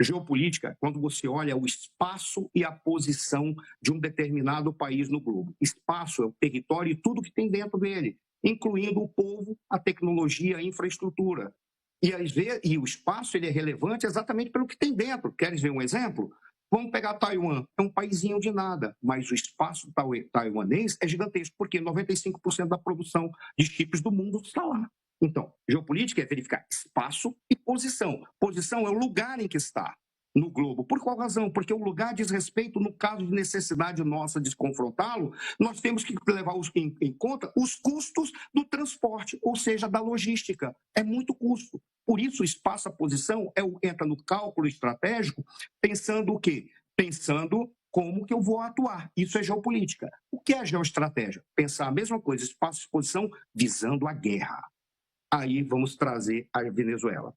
Geopolítica, quando você olha o espaço e a posição de um determinado país no globo. Espaço é o território e tudo que tem dentro dele, incluindo o povo, a tecnologia, a infraestrutura. E o espaço ele é relevante exatamente pelo que tem dentro. Queres ver um exemplo? Vamos pegar Taiwan, é um paísinho de nada, mas o espaço taiwanês é gigantesco, porque 95% da produção de chips do mundo está lá. Então, geopolítica é verificar espaço e posição. Posição é o lugar em que está no globo. Por qual razão? Porque o lugar diz respeito, no caso de necessidade nossa de confrontá-lo, nós temos que levar em conta os custos do transporte, ou seja, da logística. É muito custo. Por isso, o espaço, a posição, entra no cálculo estratégico, pensando o quê? Pensando como que eu vou atuar. Isso é geopolítica. O que é geoestratégia? Pensar a mesma coisa, espaço e posição, visando a guerra. Aí vamos trazer a Venezuela.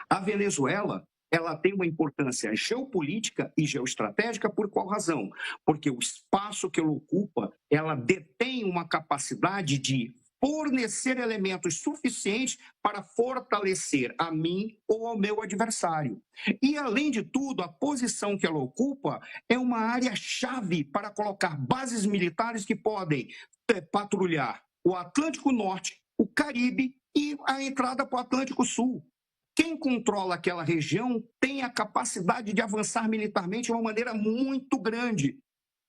A Venezuela, ela tem uma importância geopolítica e geoestratégica por qual razão? Porque o espaço que ela ocupa, ela detém uma capacidade de fornecer elementos suficientes para fortalecer a mim ou ao meu adversário. E, além de tudo, a posição que ela ocupa é uma área-chave para colocar bases militares que podem patrulhar o Atlântico Norte, o Caribe e a entrada para o Atlântico Sul. Quem controla aquela região tem a capacidade de avançar militarmente de uma maneira muito grande.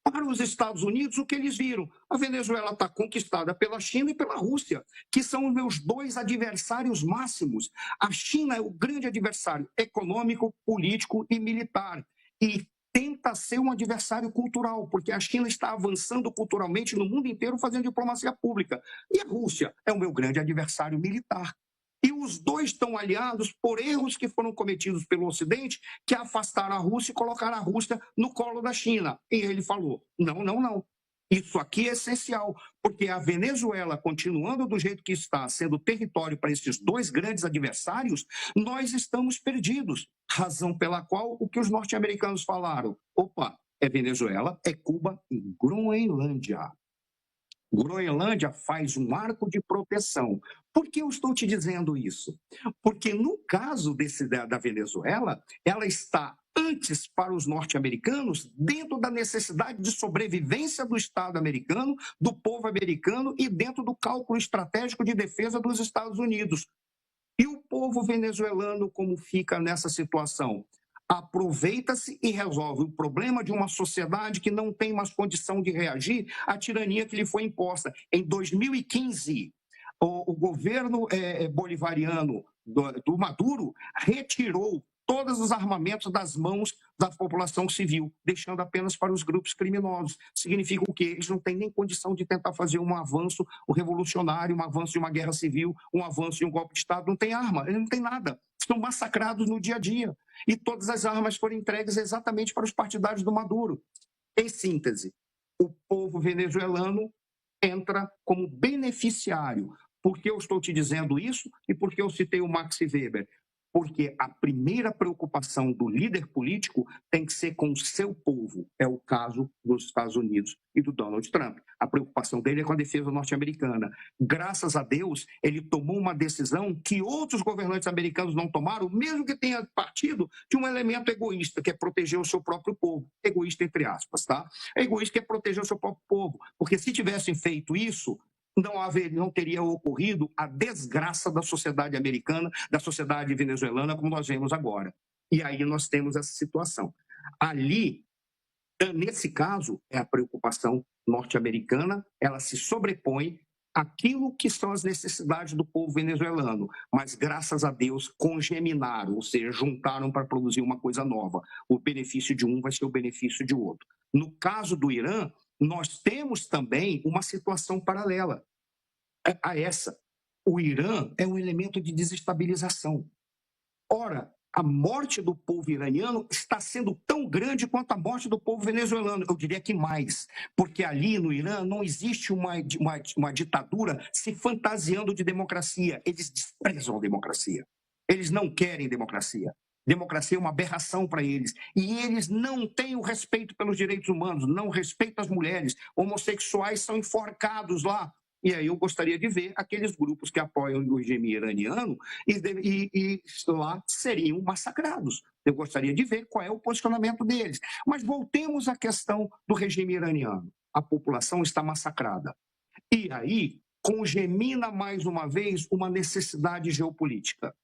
Para os Estados Unidos, o que eles viram? A Venezuela está conquistada pela China e pela Rússia, que são os meus dois adversários máximos. A China é o grande adversário econômico, político e militar. E tenta ser um adversário cultural, porque a China está avançando culturalmente no mundo inteiro fazendo diplomacia pública. E a Rússia é o meu grande adversário militar. E os dois estão aliados por erros que foram cometidos pelo Ocidente, que afastaram a Rússia e colocaram a Rússia no colo da China. E ele falou: não, não, não. Isso aqui é essencial, porque a Venezuela, continuando do jeito que está, sendo território para esses dois grandes adversários, nós estamos perdidos. Razão pela qual o que os norte-americanos falaram: opa, é Venezuela, é Cuba e Groenlândia. Groenlândia faz um arco de proteção. Por que eu estou te dizendo isso? Porque no caso da Venezuela, ela está antes para os norte-americanos dentro da necessidade de sobrevivência do Estado americano, do povo americano e dentro do cálculo estratégico de defesa dos Estados Unidos. E o povo venezuelano como fica nessa situação? Aproveita-se e resolve o problema de uma sociedade que não tem mais condição de reagir à tirania que lhe foi imposta. Em 2015, o governo bolivariano do Maduro retirou todos os armamentos das mãos da população civil, deixando apenas para os grupos criminosos. Significa o quê? Eles não têm nem condição de tentar fazer um avanço revolucionário, um avanço de uma guerra civil, um avanço de um golpe de Estado. Não tem arma, eles não têm nada. Estão massacrados no dia a dia. E todas as armas foram entregues exatamente para os partidários do Maduro. Em síntese, o povo venezuelano entra como beneficiário. Por que eu estou te dizendo isso e por que eu citei o Max Weber? Porque a primeira preocupação do líder político tem que ser com o seu povo. É o caso dos Estados Unidos e do Donald Trump. A preocupação dele é com a defesa norte-americana. Graças a Deus, ele tomou uma decisão que outros governantes americanos não tomaram, mesmo que tenha partido de um elemento egoísta, que é proteger o seu próprio povo. Egoísta, entre aspas, tá? Egoísta que é proteger o seu próprio povo. Porque se tivessem feito isso, não teria ocorrido a desgraça da sociedade americana, da sociedade venezuelana, como nós vemos agora. E aí nós temos essa situação. Ali, nesse caso, é a preocupação norte-americana, ela se sobrepõe àquilo que são as necessidades do povo venezuelano, mas graças a Deus congeminaram, ou seja, juntaram para produzir uma coisa nova. O benefício de um vai ser o benefício de outro. No caso do Irã, nós temos também uma situação paralela a essa. O Irã é um elemento de desestabilização. Ora, a morte do povo iraniano está sendo tão grande quanto a morte do povo venezuelano. Eu diria que mais, porque ali no Irã não existe uma ditadura se fantasiando de democracia. Eles desprezam a democracia. Eles não querem democracia. Democracia é uma aberração para eles. E eles não têm o respeito pelos direitos humanos, não respeitam as mulheres. Homossexuais são enforcados lá. E aí eu gostaria de ver aqueles grupos que apoiam o regime iraniano e lá seriam massacrados. Eu gostaria de ver qual é o posicionamento deles. Mas voltemos à questão do regime iraniano. A população está massacrada. E aí congemina mais uma vez uma necessidade geopolítica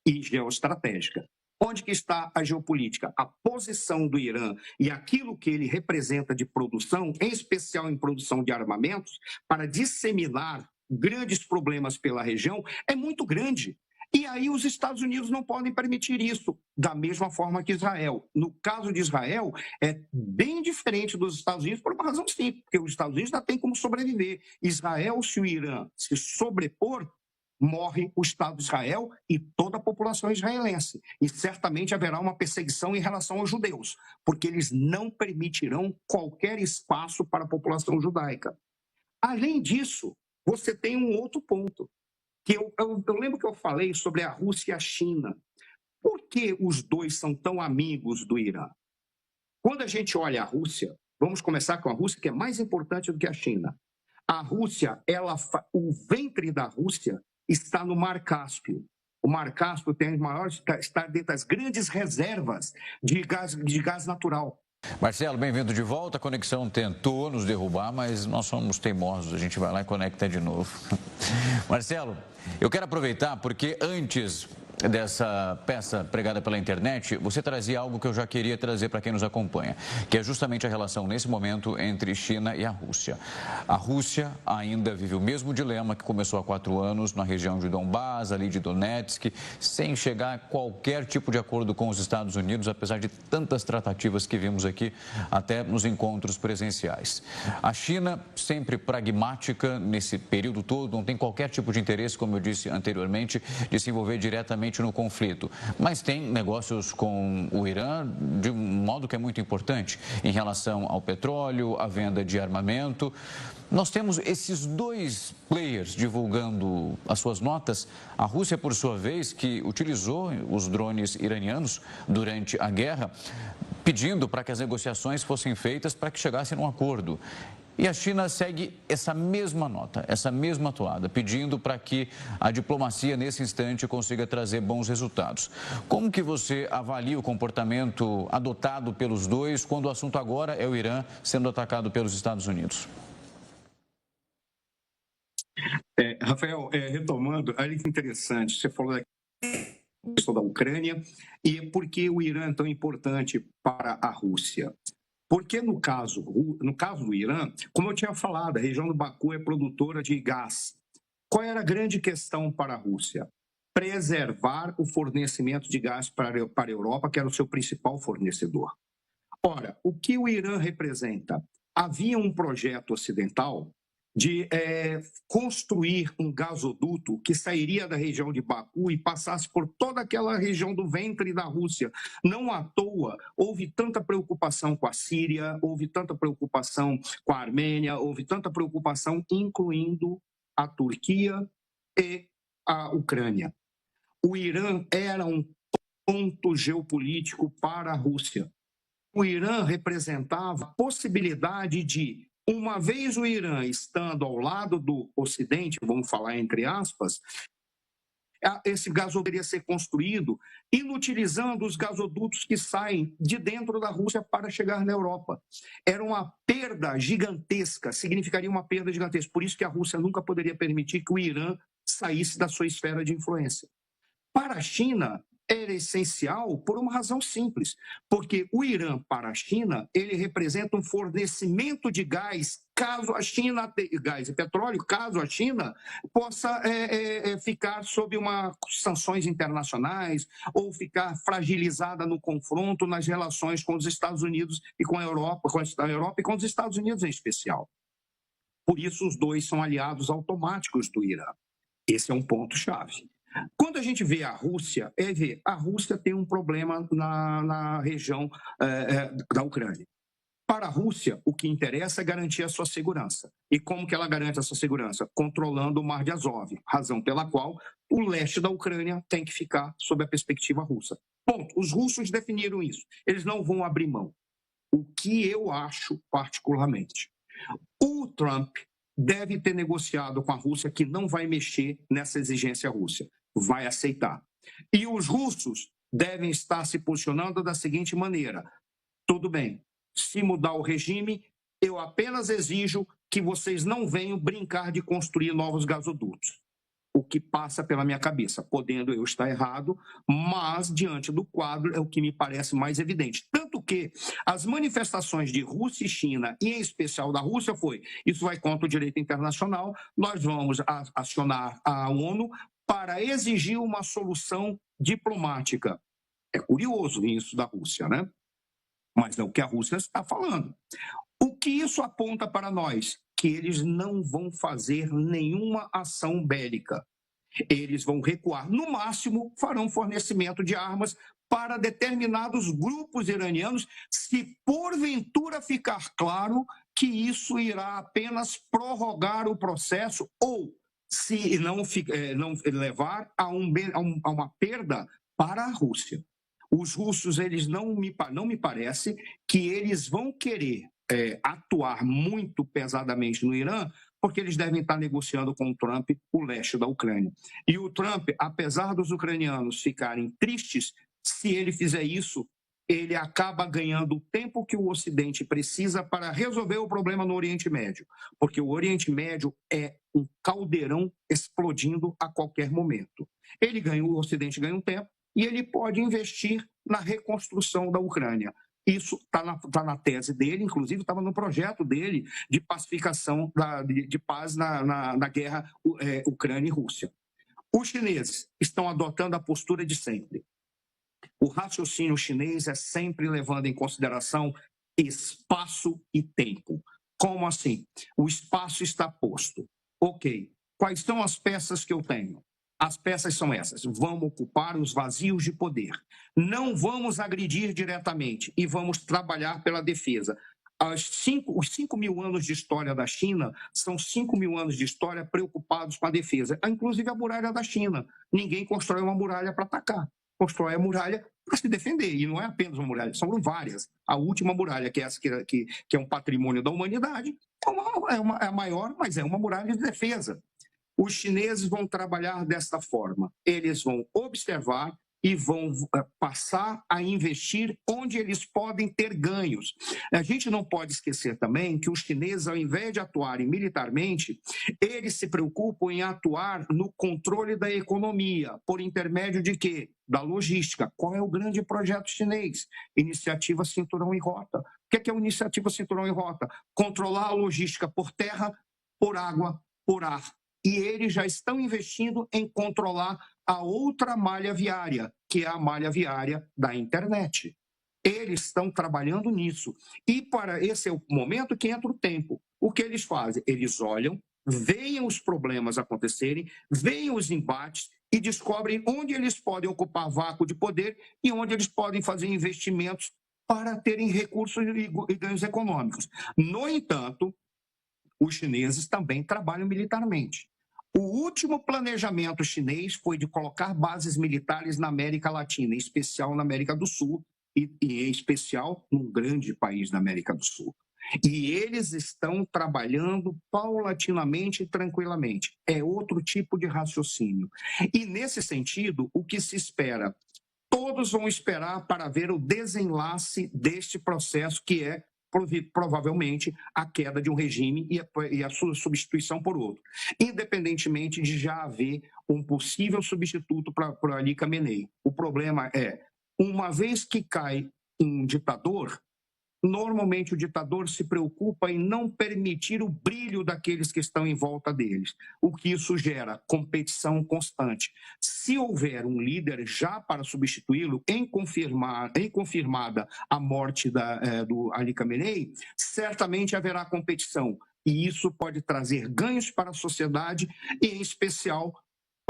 e geoestratégica. Onde que está a geopolítica? A posição do Irã e aquilo que ele representa de produção, em especial em produção de armamentos, para disseminar grandes problemas pela região, é muito grande. E aí os Estados Unidos não podem permitir isso, da mesma forma que Israel. No caso de Israel, é bem diferente dos Estados Unidos por uma razão simples, porque os Estados Unidos ainda têm como sobreviver. Israel, se o Irã se sobrepor, morre o Estado de Israel e toda a população israelense. E certamente haverá uma perseguição em relação aos judeus, porque eles não permitirão qualquer espaço para a população judaica. Além disso, você tem um outro ponto, que eu lembro que eu falei sobre a Rússia e a China. Por que os dois são tão amigos do Irã? Quando a gente olha a Rússia, vamos começar com a Rússia, que é mais importante do que a China. A Rússia, o ventre da Rússia está no Mar Cáspio. O Mar Cáspio está dentro das grandes reservas de gás natural. Marcelo, bem-vindo de volta. A conexão tentou nos derrubar, mas nós somos teimosos. A gente vai lá e conecta de novo. Marcelo, eu quero aproveitar porque antes dessa peça pregada pela internet, você trazia algo que eu já queria trazer para quem nos acompanha, que é justamente a relação nesse momento entre China e a Rússia. A Rússia ainda vive o mesmo dilema que começou há 4 anos na região de Donbás, ali de Donetsk, sem chegar a qualquer tipo de acordo com os Estados Unidos, apesar de tantas tratativas que vimos aqui, até nos encontros presenciais. A China, sempre pragmática nesse período todo, não tem qualquer tipo de interesse, como eu disse anteriormente, de se envolver diretamente no conflito, mas tem negócios com o Irã de um modo que é muito importante em relação ao petróleo, à venda de armamento. Nós temos esses dois players divulgando as suas notas. A Rússia, por sua vez, que utilizou os drones iranianos durante a guerra, pedindo para que as negociações fossem feitas para que chegassem a um acordo. E a China segue essa mesma nota, essa mesma toada, pedindo para que a diplomacia, nesse instante, consiga trazer bons resultados. Como que você avalia o comportamento adotado pelos dois, quando o assunto agora é o Irã sendo atacado pelos Estados Unidos? Rafael, retomando, olha que interessante, você falou da questão da Ucrânia e por que o Irã é tão importante para a Rússia. Porque no caso do Irã, como eu tinha falado, a região do Baku é produtora de gás. Qual era a grande questão para a Rússia? Preservar o fornecimento de gás para a Europa, que era o seu principal fornecedor. Ora, o que o Irã representa? Havia um projeto ocidental de construir um gasoduto que sairia da região de Baku e passasse por toda aquela região do ventre da Rússia. Não à toa houve tanta preocupação com a Síria, houve tanta preocupação com a Armênia, houve tanta preocupação incluindo a Turquia e a Ucrânia. O Irã era um ponto geopolítico para a Rússia. O Irã representava a possibilidade de, uma vez o Irã estando ao lado do Ocidente, vamos falar entre aspas, esse gasoduto poderia ser construído inutilizando os gasodutos que saem de dentro da Rússia para chegar na Europa. Era uma perda gigantesca, significaria uma perda gigantesca. Por isso que a Rússia nunca poderia permitir que o Irã saísse da sua esfera de influência. Para a China, era essencial por uma razão simples, porque o Irã, para a China, ele representa um fornecimento de gás, caso a China, gás e petróleo, caso a China possa ficar sob sanções internacionais ou ficar fragilizada no confronto nas relações com os Estados Unidos e com a Europa e com os Estados Unidos em especial. Por isso, os dois são aliados automáticos do Irã. Esse é um ponto-chave. Quando a gente vê a Rússia, a Rússia tem um problema na região da Ucrânia. Para a Rússia, o que interessa é garantir a sua segurança. E como que ela garante a sua segurança? Controlando o Mar de Azov, razão pela qual o leste da Ucrânia tem que ficar sob a perspectiva russa. Ponto. Os russos definiram isso. Eles não vão abrir mão. O que eu acho particularmente? O Trump deve ter negociado com a Rússia que não vai mexer nessa exigência russa, vai aceitar. E os russos devem estar se posicionando da seguinte maneira: tudo bem, se mudar o regime, eu apenas exijo que vocês não venham brincar de construir novos gasodutos. O que passa pela minha cabeça, podendo eu estar errado, mas diante do quadro é o que me parece mais evidente. Tanto que as manifestações de Rússia e China, e em especial da Rússia, foi: isso vai contra o direito internacional, nós vamos acionar a ONU para exigir uma solução diplomática. É curioso isso da Rússia, né? Mas é o que a Rússia está falando. O que isso aponta para nós? Que eles não vão fazer nenhuma ação bélica. Eles vão recuar. No máximo, farão fornecimento de armas para determinados grupos iranianos, se porventura ficar claro que isso irá apenas prorrogar o processo ou se não levar a uma perda para a Rússia. Os russos, eles não me parece que eles vão querer atuar muito pesadamente no Irã, porque eles devem estar negociando com o Trump o leste da Ucrânia. E o Trump, apesar dos ucranianos ficarem tristes, se ele fizer isso, ele acaba ganhando o tempo que o Ocidente precisa para resolver o problema no Oriente Médio, porque o Oriente Médio é um caldeirão explodindo a qualquer momento. O Ocidente ganha um tempo, e ele pode investir na reconstrução da Ucrânia. Isso está na tese dele, inclusive estava no projeto dele de pacificação, de paz na guerra Ucrânia e Rússia. Os chineses estão adotando a postura de sempre. O raciocínio chinês é sempre levando em consideração espaço e tempo. Como assim? O espaço está posto. Ok, quais são as peças que eu tenho? As peças são essas: vamos ocupar os vazios de poder, não vamos agredir diretamente e vamos trabalhar pela defesa. Os 5.000 anos de história da China são 5.000 anos de história preocupados com a defesa. Inclusive a muralha da China. Ninguém constrói uma muralha para atacar, constrói a muralha para se defender. E não é apenas uma muralha, são várias. A última muralha, que é essa que é um patrimônio da humanidade, é a maior, mas é uma muralha de defesa. Os chineses vão trabalhar desta forma. Eles vão observar e vão passar a investir onde eles podem ter ganhos. A gente não pode esquecer também que os chineses, ao invés de atuarem militarmente, eles se preocupam em atuar no controle da economia, por intermédio de quê? Da logística. Qual é o grande projeto chinês? Iniciativa Cinturão e Rota. O que é a Iniciativa Cinturão e Rota? Controlar a logística por terra, por água, por ar. E eles já estão investindo em controlar a outra malha viária, que é a malha viária da internet. Eles estão trabalhando nisso. E para esse é o momento que entra o tempo. O que eles fazem? Eles olham, veem os problemas acontecerem, veem os embates e descobrem onde eles podem ocupar vácuo de poder e onde eles podem fazer investimentos para terem recursos e ganhos econômicos. No entanto, os chineses também trabalham militarmente. O último planejamento chinês foi de colocar bases militares na América Latina, em especial na América do Sul, e em especial num grande país da América do Sul. E eles estão trabalhando paulatinamente e tranquilamente. É outro tipo de raciocínio. E, nesse sentido, o que se espera? Todos vão esperar para ver o desenlace deste processo, que é provavelmente a queda de um regime e a sua substituição por outro, independentemente de já haver um possível substituto para Ali Khamenei. O problema é, uma vez que cai um ditador, normalmente o ditador se preocupa em não permitir o brilho daqueles que estão em volta deles, o que isso gera competição constante. Se houver um líder já para substituí-lo, em confirmada a morte do Ali Khamenei, certamente haverá competição. E isso pode trazer ganhos para a sociedade e, em especial,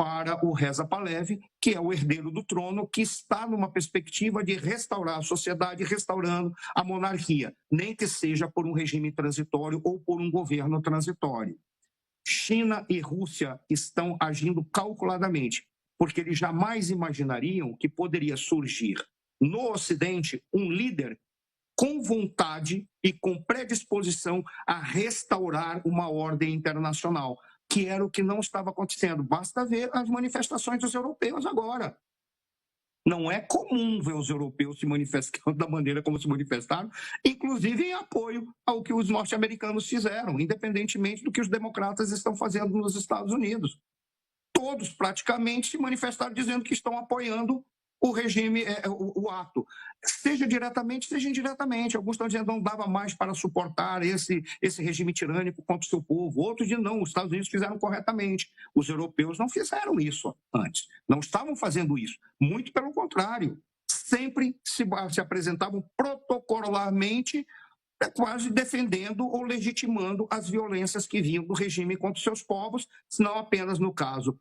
para o Reza Pahlavi, que é o herdeiro do trono, que está numa perspectiva de restaurar a sociedade, restaurando a monarquia, nem que seja por um regime transitório ou por um governo transitório. China e Rússia estão agindo calculadamente, porque eles jamais imaginariam que poderia surgir no Ocidente um líder com vontade e com predisposição a restaurar uma ordem internacional, que era o que não estava acontecendo. Basta ver as manifestações dos europeus agora. Não é comum ver os europeus se manifestando da maneira como se manifestaram, inclusive em apoio ao que os norte-americanos fizeram, independentemente do que os democratas estão fazendo nos Estados Unidos. Todos praticamente se manifestaram dizendo que estão apoiando o regime, o ato, seja diretamente, seja indiretamente. Alguns estão dizendo que não dava mais para suportar esse regime tirânico contra o seu povo. Outros dizem não, os Estados Unidos fizeram corretamente. Os europeus não fizeram isso antes, não estavam fazendo isso. Muito pelo contrário, sempre se apresentavam protocolarmente, quase defendendo ou legitimando as violências que vinham do regime contra os seus povos, não apenas no caso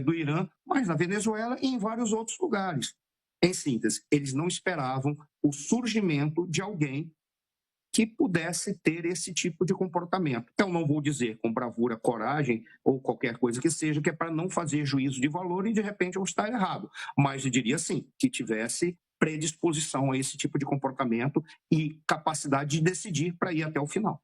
do Irã, mas na Venezuela e em vários outros lugares. Em síntese, eles não esperavam o surgimento de alguém que pudesse ter esse tipo de comportamento. Eu não vou dizer com bravura, coragem ou qualquer coisa que seja, que é para não fazer juízo de valor e de repente eu estar errado, mas eu diria sim, que tivesse predisposição a esse tipo de comportamento e capacidade de decidir para ir até o final.